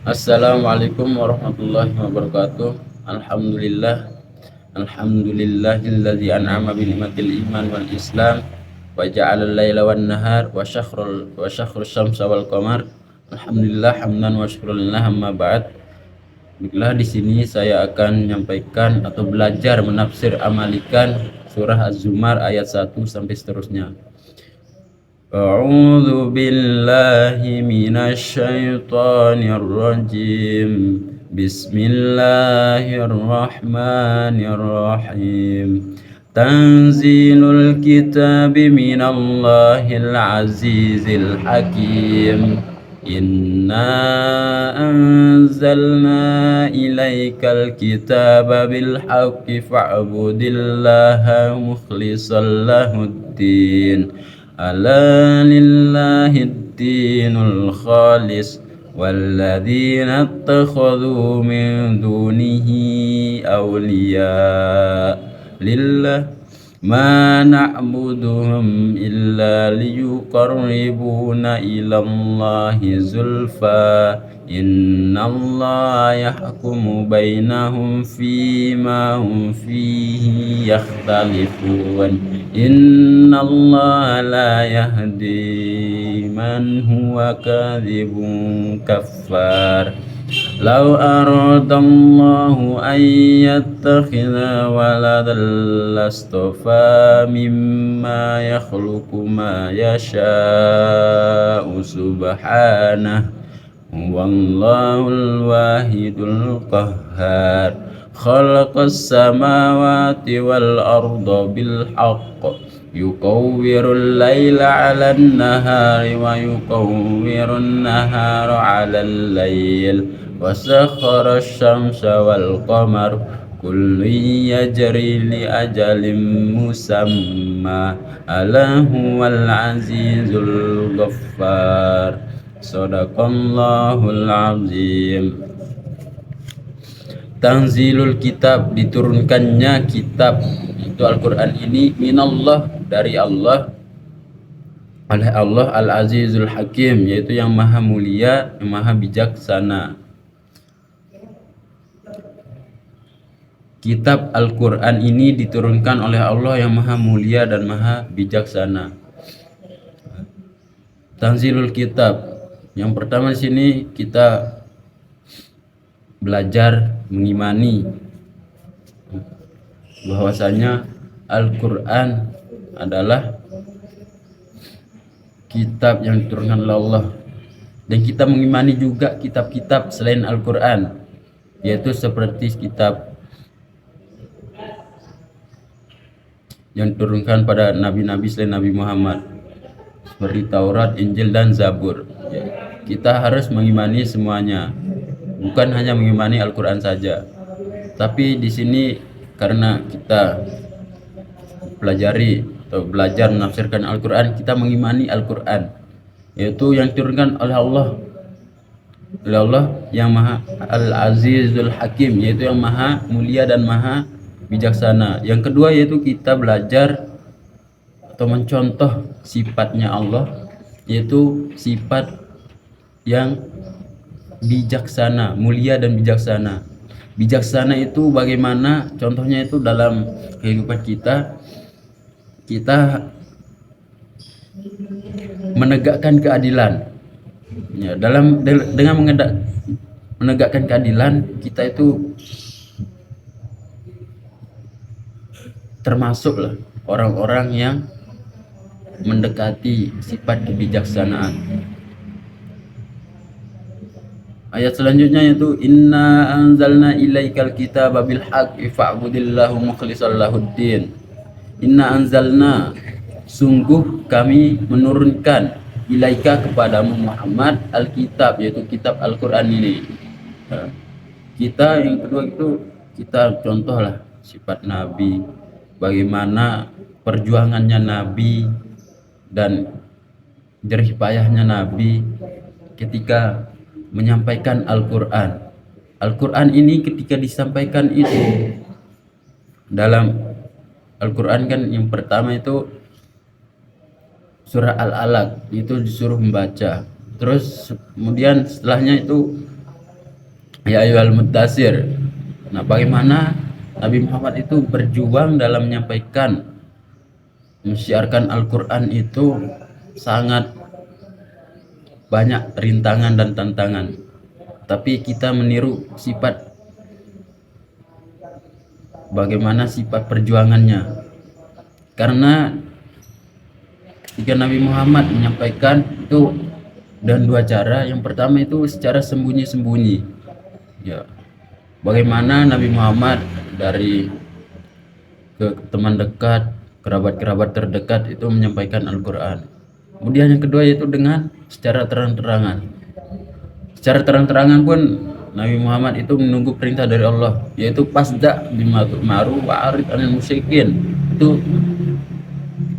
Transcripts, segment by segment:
Assalamualaikum warahmatullahi wabarakatuh. Alhamdulillah. Alhamdulillahilladzi an'ama bi ni'matil iman wal islam wa ja'alal laila wan nahar wa syakhrul syamsa wal qamar. Alhamdulillah hamdan wa syukrulillah amma ba'd. Baiklah, di sini saya akan menyampaikan atau belajar menafsir amalikan surah Az-Zumar ayat 1 sampai seterusnya. A'udzu billahi minasy syaithanir rajim. Bismillahirrahmanirrahim. Tanzilul kitabi minallahil azizil hakim. Inna anzalna ilaikal kitaba bil haqqi fa'budillaha mukhlishan lahuddin. Ala lillahi dinul khalis walladzina ittakhadhu min dunihi awliya lillah ma na'buduhum illa liyuqarribuna ilallahi zulfa innallaha yahkumu bainahum fima hum fihi yakhtalifun innallaha la yahdi man huwa kadzibun kaffar. Lau aradallahu an yattakhidha waladan lastafa mimma yakhluqu ma yasha'u subhanah wallahul wahidul qahhar. Khalaqas samawati wal arda bil haqq yukawwirul laila 'alan nahari wa yukawwirun nahara 'alal lail wa sakhkhara asy-syamsa wal qamar kullun yajri li ajalin musamma ala huwal azizul ghaffar. Shadaqallahul azim. Tanzilul kitab, diturunkannya kitab itu Al-Quran ini, minallah, dari Allah, oleh Allah, Al-Azizul Hakim, yaitu yang maha mulia, yang maha bijaksana. Kitab Al-Quran ini diturunkan oleh Allah yang maha mulia dan maha bijaksana. Tanzilul kitab, yang pertama di sini kita belajar mengimani bahwasanya Al-Quran adalah kitab yang diturunkan oleh Allah, dan kita mengimani juga kitab-kitab selain Al-Quran, yaitu seperti kitab yang diturunkan pada nabi-nabi selain Nabi Muhammad seperti Taurat, Injil, dan Zabur. Kita harus mengimani semuanya, bukan hanya mengimani Al-Quran saja. Tapi di sini karena kita pelajari atau belajar menafsirkan Al-Quran, kita mengimani Al-Quran, yaitu yang diturunkan oleh Allah yang maha Al-Azizul Hakim, yaitu yang maha mulia dan maha bijaksana. Yang kedua yaitu kita belajar atau mencontoh sifatnya Allah, yaitu sifat yang bijaksana, mulia dan bijaksana. Bijaksana itu bagaimana? Contohnya itu dalam kehidupan kita menegakkan keadilan. Ya, dengan menegakkan keadilan, kita itu termasuklah orang-orang yang mendekati sifat kebijaksanaan. Ayat selanjutnya yaitu inna anzalna ilaikal kitaba bil haqqi fa'budillahu mukhlishan lahuddin. Inna anzalna, sungguh kami menurunkan, ilaika, kepadamu Muhammad, alkitab, yaitu kitab Al-Quran ini. Kita yang kedua itu kita contohlah sifat Nabi, bagaimana perjuangannya Nabi dan jerih payahnya Nabi ketika menyampaikan Al-Quran. Al-Quran ini ketika disampaikan itu, dalam Al-Quran kan yang pertama itu surah Al-Alaq, itu disuruh membaca. Terus kemudian setelahnya itu Ya ayyuhal muddatsir. Nah, bagaimana Nabi Muhammad itu berjuang dalam menyampaikan, mensiarkan Al-Quran itu sangat banyak rintangan dan tantangan. Tapi kita meniru sifat, bagaimana sifat perjuangannya. Karena ketika Nabi Muhammad menyampaikan itu dan dua cara. Yang pertama itu secara sembunyi-sembunyi. Ya, bagaimana Nabi Muhammad dari ke teman dekat, kerabat-kerabat terdekat itu menyampaikan Al-Quran. Kemudian yang kedua yaitu dengan secara terang-terangan. Secara terang-terangan pun Nabi Muhammad itu menunggu perintah dari Allah, yaitu pasda bima tu'maru wa arid 'anil musyrikin. Itu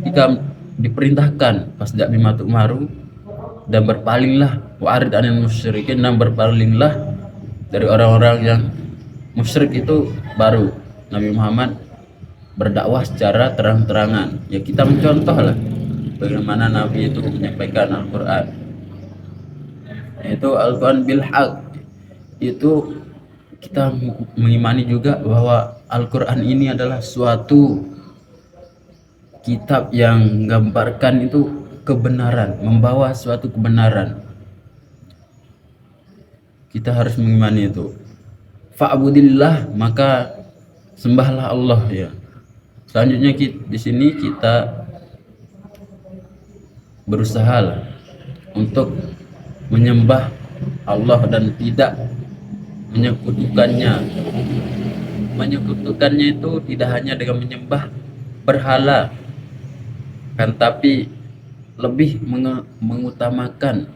ketika diperintahkan pasda bima tu'maru dan berpalinglah wa arid 'anil musyrikin, dan berpalinglah dari orang-orang yang musyrik. Itu baru Nabi Muhammad berdakwah secara terang-terangan. Ya, kita mencontoh lah bagaimana Nabi itu menyampaikan Al-Quran, yaitu Al-Quran bil haq. Itu kita mengimani juga bahwa Al-Quran ini adalah suatu kitab yang menggambarkan itu kebenaran, membawa suatu kebenaran. Kita harus mengimani itu. Fa'budillah, maka sembahlah Allah, ya. Selanjutnya di sini kita berusaha untuk menyembah Allah dan tidak menyekutukannya. Menyekutukannya itu tidak hanya dengan menyembah berhala, kan, tapi lebih mengutamakan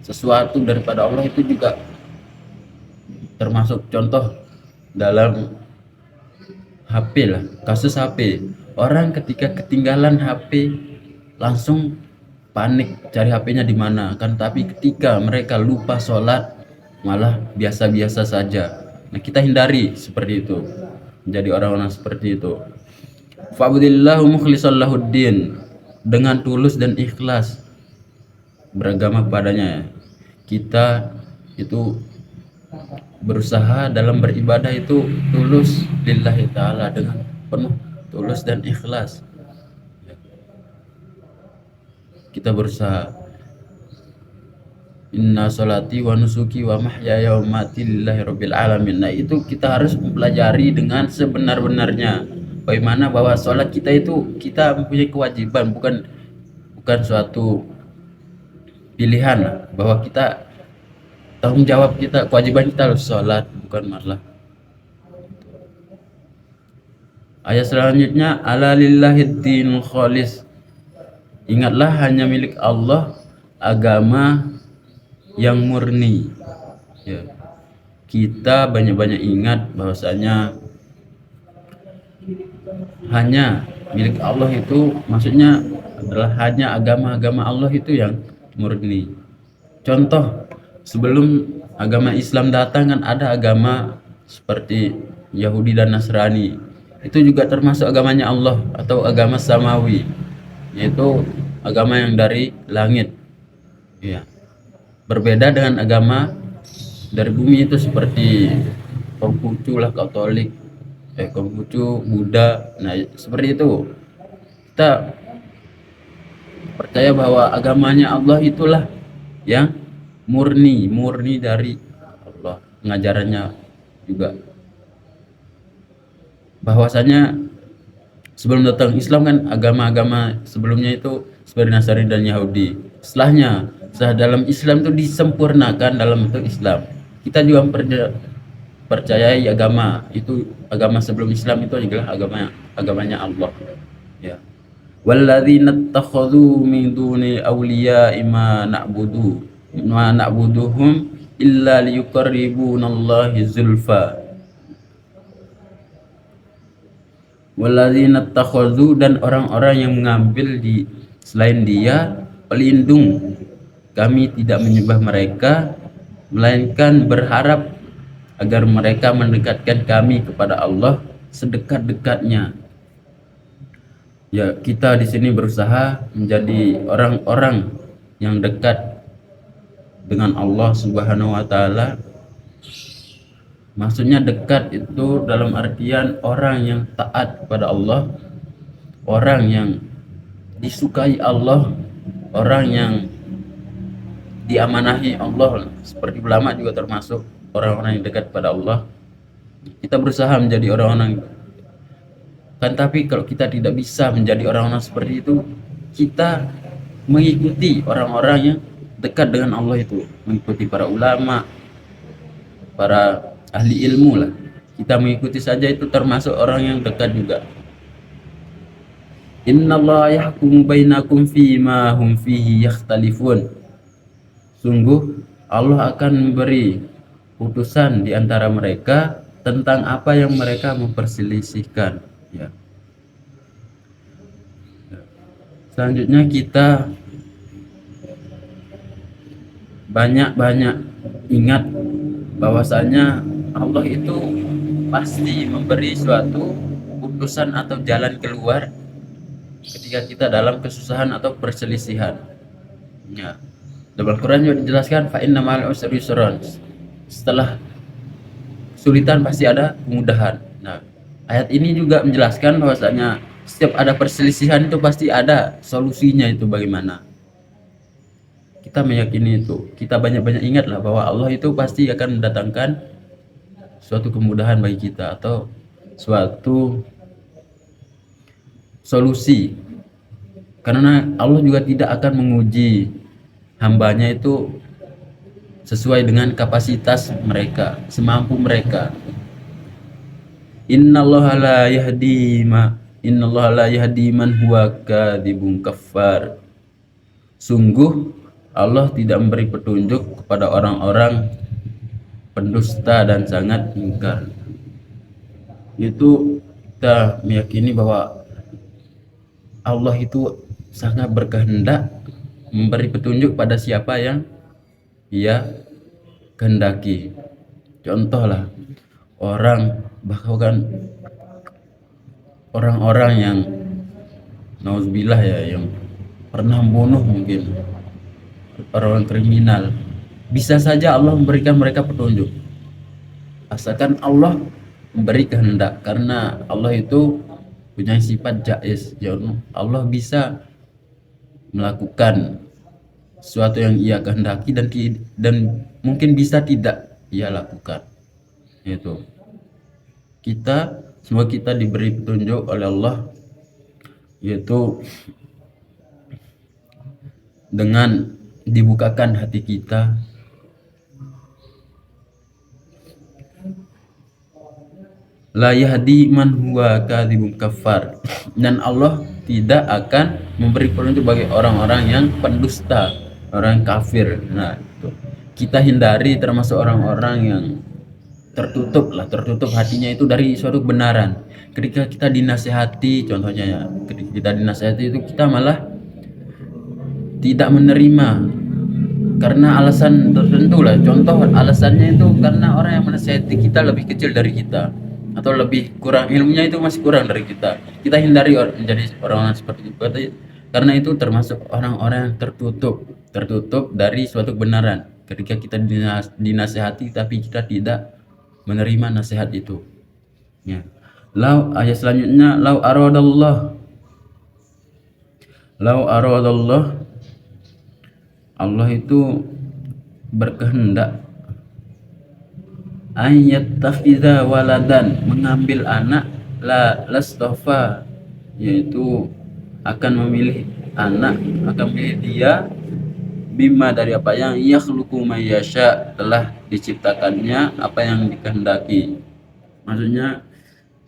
sesuatu daripada Allah. Itu juga termasuk contoh dalam HP lah, kasus HP. Orang ketika ketinggalan HP langsung panik cari HP-nya di mana, kan, tapi ketika mereka lupa sholat malah biasa-biasa saja. Nah, kita hindari seperti itu, menjadi orang-orang seperti itu. Fa'budillahu mukhlishan lahuddin, dengan tulus dan ikhlas beragama kepadanya. Kita itu berusaha dalam beribadah itu tulus lillahi ta'ala, dengan penuh tulus dan ikhlas. Kita berusaha, inna sholati wa nusuki wa mahyaya wa mati lillahi rabbil alamin. Nah, itu kita harus mempelajari dengan sebenar-benarnya bagaimana bahwa sholat kita itu kita mempunyai kewajiban, bukan suatu pilihan, bahwa kita tanggung jawab kita, kewajiban kita harus sholat, bukan malah. Ayat selanjutnya, ala lillahid dinul khalis, ingatlah hanya milik Allah agama yang murni. Ya, kita banyak-banyak ingat bahwasanya hanya milik Allah itu maksudnya adalah hanya agama-agama Allah itu yang murni. Contoh, sebelum agama Islam datang kan ada agama seperti Yahudi dan Nasrani. Itu juga termasuk agamanya Allah atau agama samawi, yaitu agama yang dari langit. Ya. Berbeda dengan agama dari bumi itu seperti Konghucu lah, Katolik, Konghucu, Buddha. Nah, seperti itu. Kita percaya bahwa agamanya Allah itulah yang murni dari Allah. Pengajarannya juga bahwasanya sebelum datang Islam kan agama-agama sebelumnya itu seperti Nasrani dan Yahudi. Setelahnya dalam Islam itu disempurnakan dalam bentuk Islam. Kita juga percayai agama itu, agama sebelum Islam itu adalah agamanya Allah. Ya. Walladzina ittakhadhu min duni awliya ma na'buduhum illa liyuqarribunallahi zulfa. Walladzina ittakhadhu, dan orang-orang yang mengambil di selain Dia pelindung, kami tidak menyembah mereka melainkan berharap agar mereka mendekatkan kami kepada Allah sedekat-dekatnya. Ya, kita di sini berusaha menjadi orang-orang yang dekat dengan Allah Subhanahu wa taala Maksudnya dekat itu dalam artian orang yang taat kepada Allah, orang yang disukai Allah, orang yang diamanahi Allah. Seperti ulama juga termasuk orang-orang yang dekat pada Allah. Kita berusaha menjadi orang-orang, kan, tapi kalau kita tidak bisa menjadi orang-orang seperti itu, kita mengikuti orang-orang yang dekat dengan Allah itu, mengikuti para ulama, para ahli ilmu lah. Kita mengikuti saja, itu termasuk orang yang dekat juga. Innallaha yahkumu bainakum fima hum fihi yakhtalifun. Sungguh Allah akan memberi putusan di antara mereka tentang apa yang mereka memperselisihkan, ya. Selanjutnya kita banyak-banyak ingat bahwasanya Allah itu pasti memberi suatu putusan atau jalan keluar ketika kita dalam kesusahan atau perselisihan, ya. Dalam Al-Quran juga dijelaskan fa inna ma'al usri yusran. Setelah kesulitan pasti ada kemudahan. Nah, ayat ini juga menjelaskan bahwasanya setiap ada perselisihan itu pasti ada solusinya, itu bagaimana. Kita meyakini itu. Kita banyak-banyak ingatlah bahwa Allah itu pasti akan mendatangkan suatu kemudahan bagi kita atau suatu solusi. Karena Allah juga tidak akan menguji hambanya itu sesuai dengan kapasitas mereka, semampu mereka. Innallaha la yahdi man huwa kadzibun kafar. Sungguh Allah tidak memberi petunjuk kepada orang-orang pendusta dan sangat ingkar. Itu kita meyakini bahwa Allah itu sangat berkehendak memberi petunjuk pada siapa yang Ia kehendaki. Contohlah bahkan orang-orang yang nauzubillah, ya, yang pernah membunuh, mungkin orang kriminal, bisa saja Allah memberikan mereka petunjuk asalkan Allah memberi kehendak, karena Allah itu punya sifat jaiz, ya. Allah bisa melakukan sesuatu yang Ia kehendaki dan mungkin bisa tidak Ia lakukan. Itu semua kita diberi petunjuk oleh Allah, yaitu dengan dibukakan hati kita, la yahdi man huwa kadzibun kafar, dan Allah tidak akan memberi petunjuk bagi orang-orang yang pendusta, orang kafir. Nah, itu kita hindari, termasuk orang-orang yang tertutup hatinya itu dari suatu kebenaran. Ketika kita dinasihati, contohnya, ya, ketika kita dinasihati itu kita malah tidak menerima karena alasan tertentu lah. Contoh alasannya itu karena orang yang menasihati kita lebih kecil dari kita atau lebih kurang ilmunya, itu masih kurang dari kita. Kita hindari menjadi orang seperti itu, karena itu termasuk orang-orang yang tertutup dari suatu kebenaran. Ketika kita dinasihati tapi kita tidak menerima nasihat itu, ya. Ayat selanjutnya, lau aradallah, Allah itu berkehendak ayat takhidha waladan, mengambil anak, lastafa, yaitu akan memilih anak, akan memilih dia, bima, dari apa yang yakhluqu may yasha, telah diciptakannya apa yang dikehendaki. Maksudnya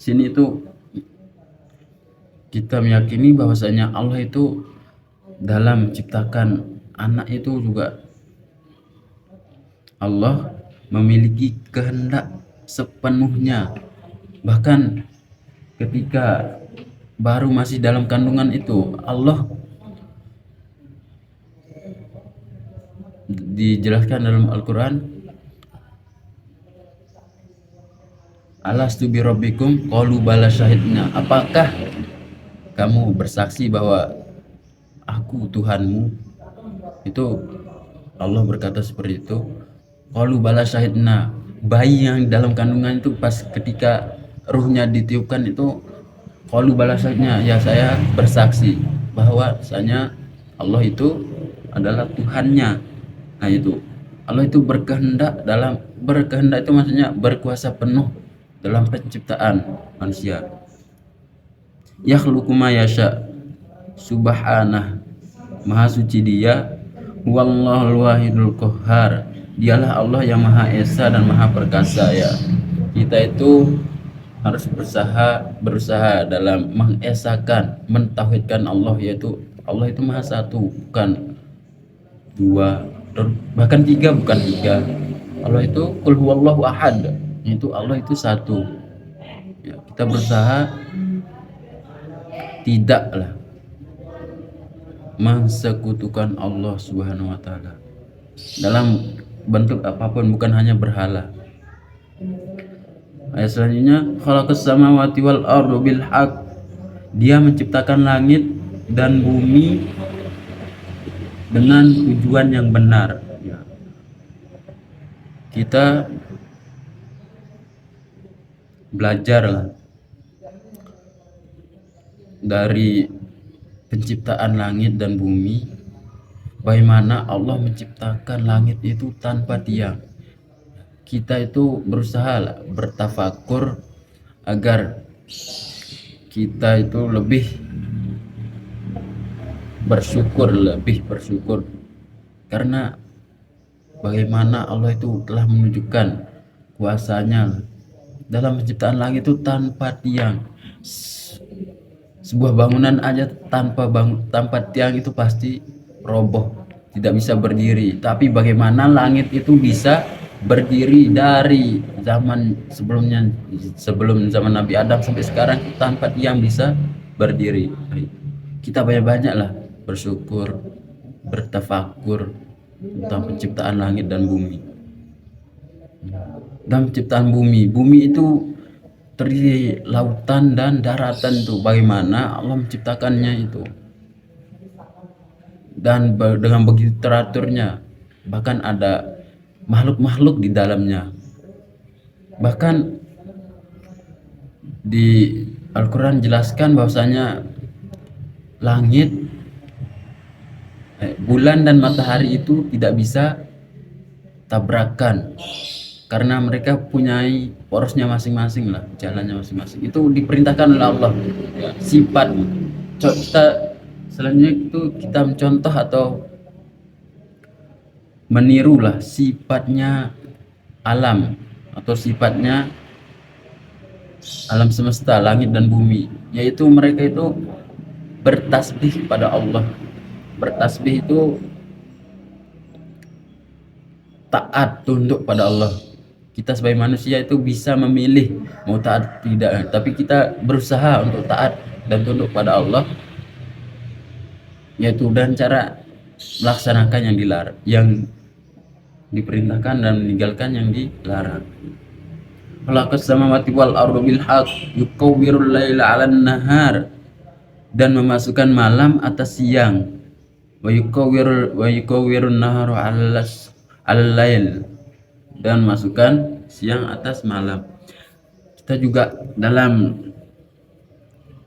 sini itu kita meyakini bahwasanya Allah itu dalam menciptakan anak itu juga Allah memiliki kehendak sepenuhnya. Bahkan ketika baru masih dalam kandungan itu, Allah dijelaskan dalam Al-Quran, alastu bi rabbikum qalu bala syahidna, apakah kamu bersaksi bahwa aku Tuhanmu? Itu Allah berkata seperti itu. Qalu bala syahidna, bayi yang dalam kandungan itu pas ketika ruhnya ditiupkan itu qalu balasannya, ya saya bersaksi bahwasanya Allah itu adalah Tuhannya. Nah itu Allah itu berkehendak itu maksudnya berkuasa penuh dalam penciptaan manusia. Yakhluqu ma yasha, subhanah, maha suci dia, wallahul wahidul qahhar, dialah Allah yang maha esa dan maha perkasa. Ya, kita itu harus berusaha dalam mengesakan, mentauhidkan Allah, yaitu Allah itu maha satu, bukan dua, bahkan tiga, bukan tiga. Allah itu qul huwallahu ahad, itu Allah itu satu. Ya, kita berusaha tidaklah mensekutukan Allah Subhanahu wa taala dalam bentuk apapun, bukan hanya berhala. Ayat selanjutnya, khalaqas samawati wal ardu bil haq, dia menciptakan langit dan bumi dengan tujuan yang benar. Ya. Kita belajarlah dari penciptaan langit dan bumi, bagaimana Allah menciptakan langit itu tanpa tiang. Kita itu berusaha bertafakur agar kita itu lebih bersyukur karena bagaimana Allah itu telah menunjukkan kuasanya dalam penciptaan langit itu tanpa tiang. Sebuah bangunan aja tanpa tiang itu pasti roboh, tidak bisa berdiri. Tapi bagaimana langit itu bisa berdiri dari zaman sebelumnya, sebelum zaman Nabi Adam sampai sekarang tanpa tiang bisa berdiri. Kita banyak-banyaklah bersyukur, bertafakur tentang penciptaan langit dan bumi. Dan penciptaan bumi itu terdiri lautan dan daratan, itu bagaimana Allah menciptakannya itu, dan dengan begitu teraturnya, bahkan ada makhluk-makhluk di dalamnya. Bahkan di Al-Quran jelaskan bahwasanya langit, bulan dan matahari itu tidak bisa tabrakan karena mereka punya porosnya masing-masing lah, jalannya masing-masing. Itu diperintahkan oleh Allah. Ya, sifat kita selanjutnya itu kita mencontoh atau menirulah sifatnya alam atau sifatnya alam semesta, langit dan bumi, yaitu mereka itu bertasbih kepada Allah. Bertasbih itu taat, tunduk pada Allah. Kita sebagai manusia itu bisa memilih mau taat tidak, tapi kita berusaha untuk taat dan tunduk pada Allah, yaitu dan cara melaksanakan yang dilarang, yang diperintahkan, dan meninggalkan yang dilarang. Khalaqas samawati wal ardu bil haq, yukawwirul laila 'alan nahar, dan memasukkan malam atas siang, wa yukawwirun nahara 'alal lail, dan masukkan siang atas malam. Kita juga dalam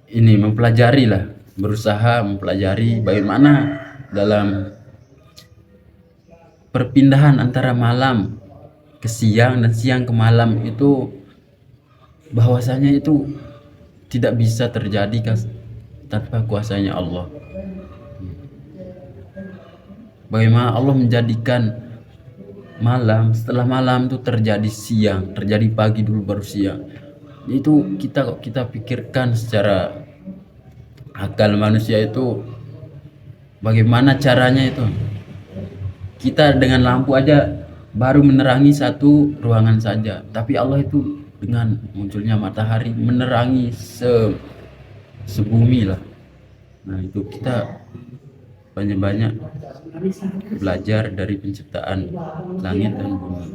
ini mempelajari lah, berusaha mempelajari bagaimana dalam perpindahan antara malam ke siang dan siang ke malam itu, bahwasanya itu tidak bisa terjadi tanpa kuasanya Allah. Bagaimana Allah menjadikan malam, setelah malam itu terjadi siang, terjadi pagi dulu baru siang. Itu kita pikirkan secara akal manusia itu, bagaimana caranya itu. Kita dengan lampu aja baru menerangi satu ruangan saja, tapi Allah itu dengan munculnya matahari menerangi sebumi lah. Nah itu kita banyak-banyak belajar dari penciptaan langit dan bumi.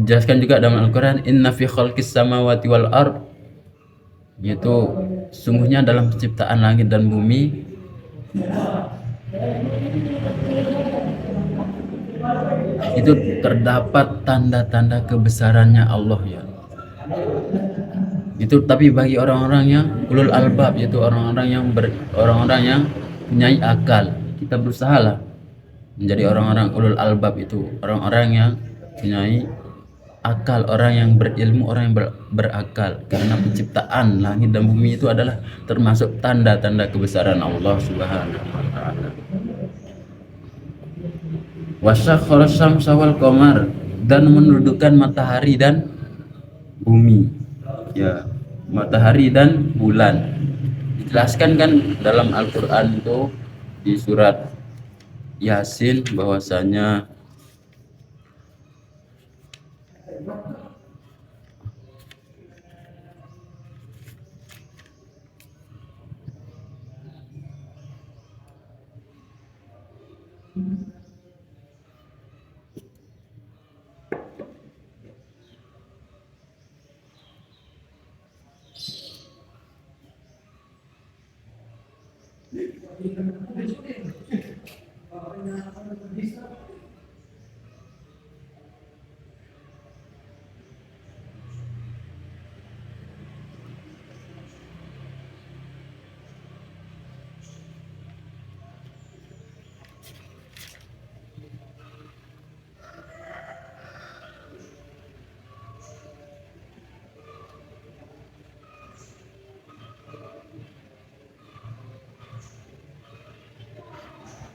Jelaskan juga dalam Al-Quran, inna fi khalqis samawati wal ard, yaitu sungguhnya dalam penciptaan langit dan bumi itu terdapat tanda-tanda kebesarannya Allah ya. Itu tapi bagi orang-orang yang ulul albab, yaitu orang-orang yang punya akal. Kita berusaha lah menjadi orang-orang ulul albab, itu orang-orang yang punya akal, orang yang berilmu, orang yang berakal. Karena penciptaan langit dan bumi itu adalah termasuk tanda-tanda kebesaran Allah Subhanahu wa taala. Wasakhkhara syamsa wal qamar, dan menundukkan matahari dan bumi. Ya, matahari dan bulan. Dijelaskan kan dalam Al-Qur'an itu di surat Yasin bahwasanya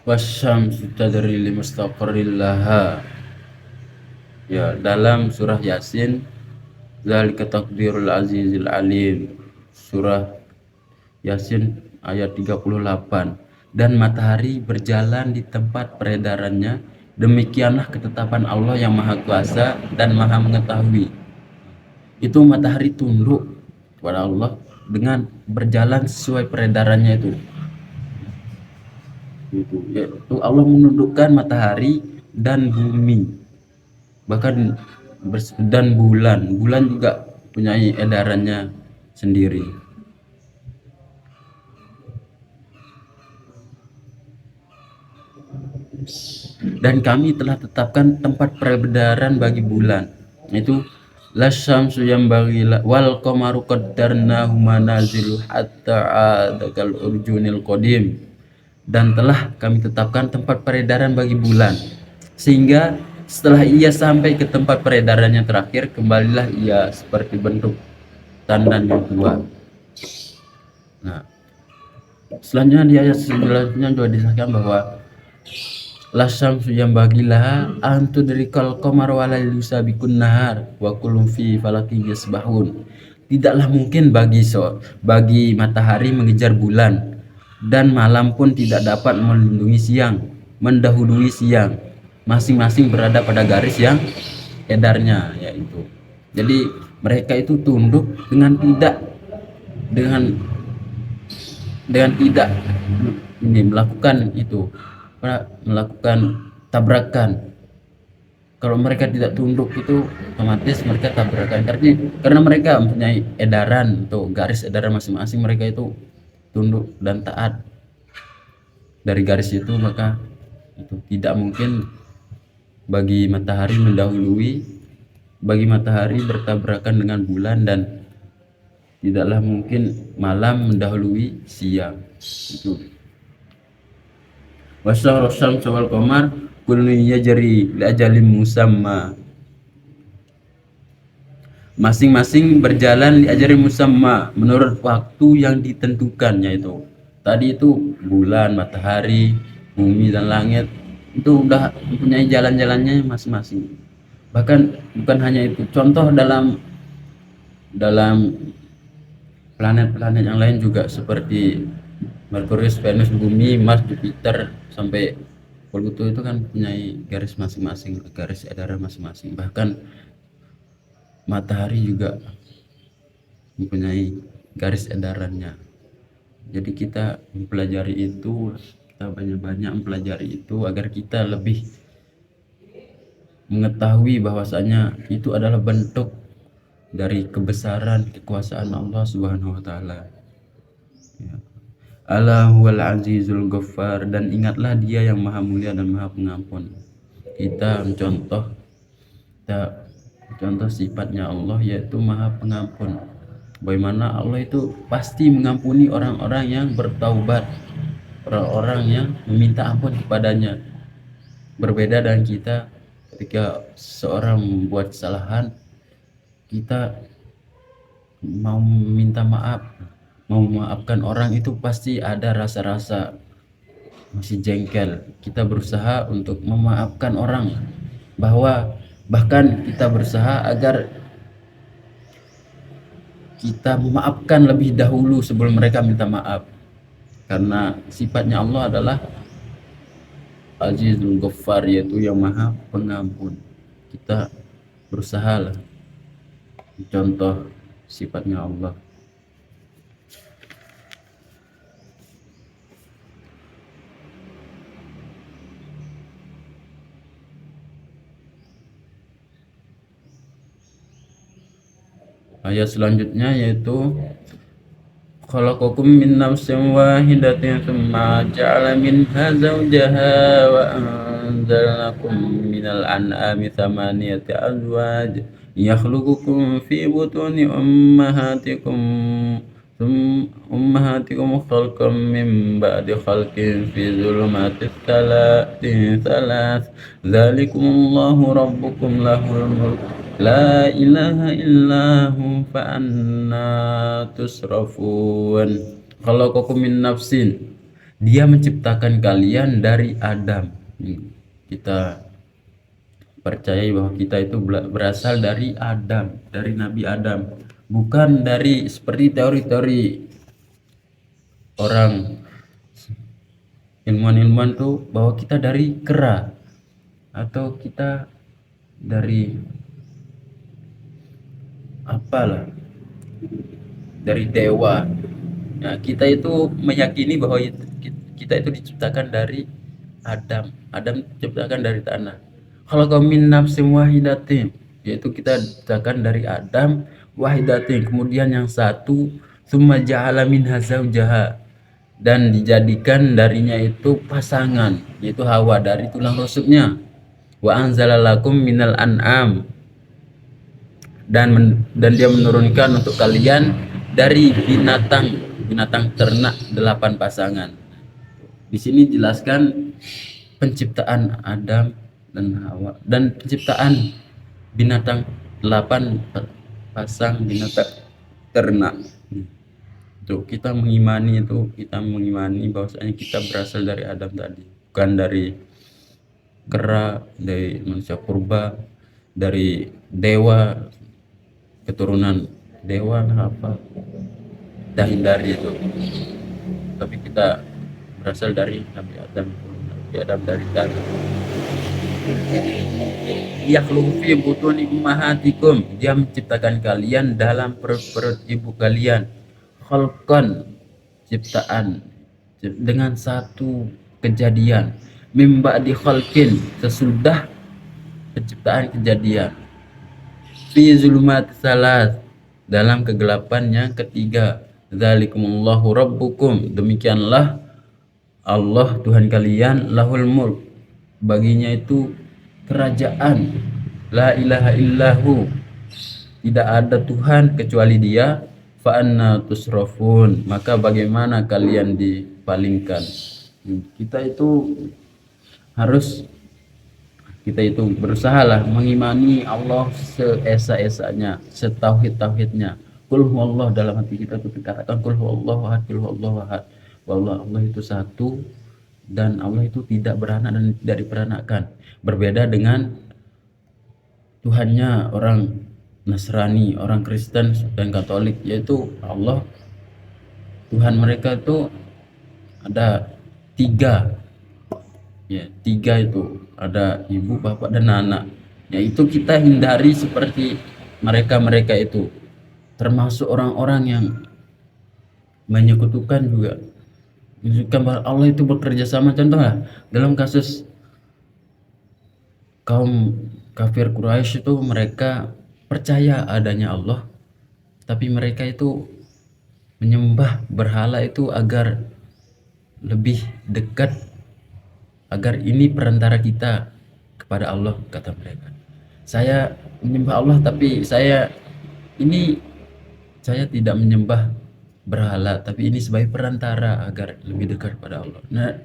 wasyamsu tadri limustaqarril laha. Ya, dalam surah Yasin, zalika taqdirul azizil alim. Surah Yasin ayat 38. Dan matahari berjalan di tempat peredarannya, demikianlah ketetapan Allah yang maha kuasa dan maha mengetahui. Itu matahari tunduk kepada Allah dengan berjalan sesuai peredarannya itu. Itu yaitu Allah menundukkan matahari dan bumi, bahkan dan bulan juga punya edarannya sendiri. Dan kami telah tetapkan tempat peredaran bagi bulan, itu lasyamsu yanbaghi wal qamaru qaddarnahu manazil hatta adakal urjunil qadim. Dan telah kami tetapkan tempat peredaran bagi bulan, sehingga setelah ia sampai ke tempat peredarannya terakhir, kembalilah ia seperti bentuk tandan yang tua. Nah, selanjutnya di ayat selanjutnya juga disahkan bahwa lasyamsu yanbaghilah antudrikal qamar wa la yusabikun nahar wa kullun fi falakin yasbahun. Tidaklah mungkin bagi matahari mengejar bulan, dan malam pun tidak dapat mendahului siang. Masing-masing berada pada garis yang edarnya, yaitu. Jadi mereka itu tunduk dengan tidak ini melakukan tabrakan. Kalau mereka tidak tunduk itu otomatis mereka tabrakan. Karena mereka mempunyai edaran untuk garis edaran masing-masing, mereka itu tunduk dan taat dari garis itu, maka itu tidak mungkin bagi matahari bertabrakan dengan bulan, dan tidaklah mungkin malam mendahului siang. Itu wasyahru syamsu wal qamar kullun yajri li ajalin musamma. Masing-masing berjalan li ajalin musamma, menurut waktu yang ditentukan, yaitu tadi itu bulan, matahari, bumi dan langit itu udah mempunyai jalan-jalannya masing-masing. Bahkan bukan hanya itu, contoh dalam planet-planet yang lain juga seperti Merkurius, Venus, Bumi, Mars, Jupiter sampai Pluto itu kan mempunyai garis masing-masing, garis edaran masing-masing. Bahkan matahari juga mempunyai garis edarannya. Jadi kita mempelajari itu, kita banyak-banyak mempelajari itu agar kita lebih mengetahui bahwasanya itu adalah bentuk dari kebesaran kekuasaan Allah Subhanahu wa taala. Ya. Ala huwal azizul ghaffar, dan ingatlah Dia yang maha mulia dan maha pengampun. kita contoh sifatnya Allah, yaitu Maha Pengampun. Bagaimana Allah itu pasti mengampuni orang-orang yang bertaubat, orang-orang yang meminta ampun kepadanya. Berbeda dengan kita, ketika seorang membuat kesalahan, kita mau minta maaf, mau memaafkan orang itu pasti ada rasa-rasa masih jengkel. Kita berusaha untuk memaafkan orang, bahkan kita berusaha agar kita memaafkan lebih dahulu sebelum mereka minta maaf, karena sifatnya Allah adalah Azizul Ghaffar, yaitu yang Maha Pengampun. Kita berusaha lah contoh sifatnya Allah. Ayat selanjutnya yaitu khalaqakum min nafsin wahidatin tsumma ja'ala minha zawjaha wa anzalakum minal an'ami thamaniyata azwaj yakhluqukum fi butuni ummahatikum khalqan min ba'di khalqin fi dhulumatis thalath dzalikumullahu rabbukum lahul mulk la ilaha illahu fa anna tusrafun. Kalau min nafsin, dia menciptakan kalian dari Adam. Kita percaya bahwa kita itu berasal dari Adam, dari Nabi Adam, bukan dari seperti teori-teori orang ilmuwan-ilmuwan tuh bahwa kita dari kera atau kita dari apalah, dari dewa. Nah, kita itu meyakini bahwa kita itu diciptakan dari Adam. Adam diciptakan dari tanah. Kalau min nafsin wahidatin, yaitu kita diciptakan dari Adam wahidatin, kemudian yang satu, tsumma ja'ala minha zawjaha, dan dijadikan darinya itu pasangan, yaitu Hawa dari tulang rusuknya. Wa anzalalakum minal an'am, dan dia menurunkan untuk kalian dari binatang ternak 8 pasangan. Di sini jelaskan penciptaan Adam dan Hawa dan penciptaan binatang 8 pasang binatang ternak. Tuh, kita mengimani bahwasanya kita berasal dari Adam tadi, bukan dari kera, dari manusia purba, dari dewa, keturunan dewa apa, kita hindari itu. Tapi kita berasal dari Nabi Adam dari tanah. Yakhluqu fi butuni ummahatikum, dia menciptakan kalian dalam perut ibu kalian. Khalqan, ciptaan, dengan satu kejadian. Mim ba'di khalqin, sesudah penciptaan kejadian. Fi zulumat salas, dalam kegelapan yang ketiga. Dzalikumullahu rabbukum, demikianlah Allah Tuhan kalian, lahul mulk, baginya itu kerajaan, la ilaha illahu, tidak ada Tuhan kecuali Dia, fa anna tusrafun, maka bagaimana kalian dipalingkan. Kita itu berusahalah mengimani Allah seesa-esanya, setauhid-tauhidnya. Qul huwallahu, dalam hati kita itu dikatakan qul huwallahu ahad, qul huwallahu ahad. Bahwa Allah itu satu dan Allah itu tidak beranak dan tidak diperanakkan. Berbeda dengan Tuhannya orang Nasrani, orang Kristen dan Katolik, yaitu Allah, Tuhan mereka itu ada 3. Ya, 3 itu ada ibu, bapak, dan anak. Ya, itu kita hindari seperti mereka itu, termasuk orang-orang yang menyekutukan juga, menunjukkan bahwa Allah itu bekerja sama. Contohnya dalam kasus kaum kafir Quraisy itu, mereka percaya adanya Allah, tapi mereka itu menyembah berhala itu agar lebih dekat, agar ini perantara kita kepada Allah, kata mereka. Saya menyembah Allah, tapi saya tidak menyembah berhala, tapi ini sebagai perantara agar lebih dekat pada Allah. Nah,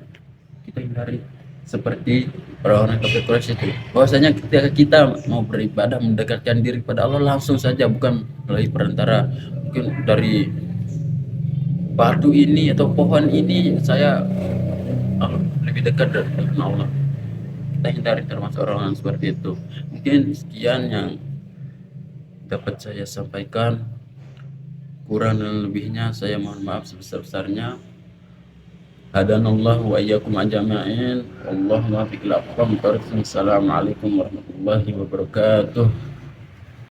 kita hindari seperti orang-orang kafir Quraisy itu, bahwasanya ketika kita mau beribadah mendekatkan diri pada Allah langsung saja, bukan melalui perantara. Mungkin dari batu ini atau pohon ini saya lebih dekat dengan Allah. Kita hindari termasuk orang-orang seperti itu. Mungkin sekian yang dapat saya sampaikan, kurang dan lebihnya saya mohon maaf sebesar-besarnya. Hadanallahu wa iyyakum ajma'in. Allahumma fiqil aqwam. Assalamualaikum warahmatullahi wabarakatuh.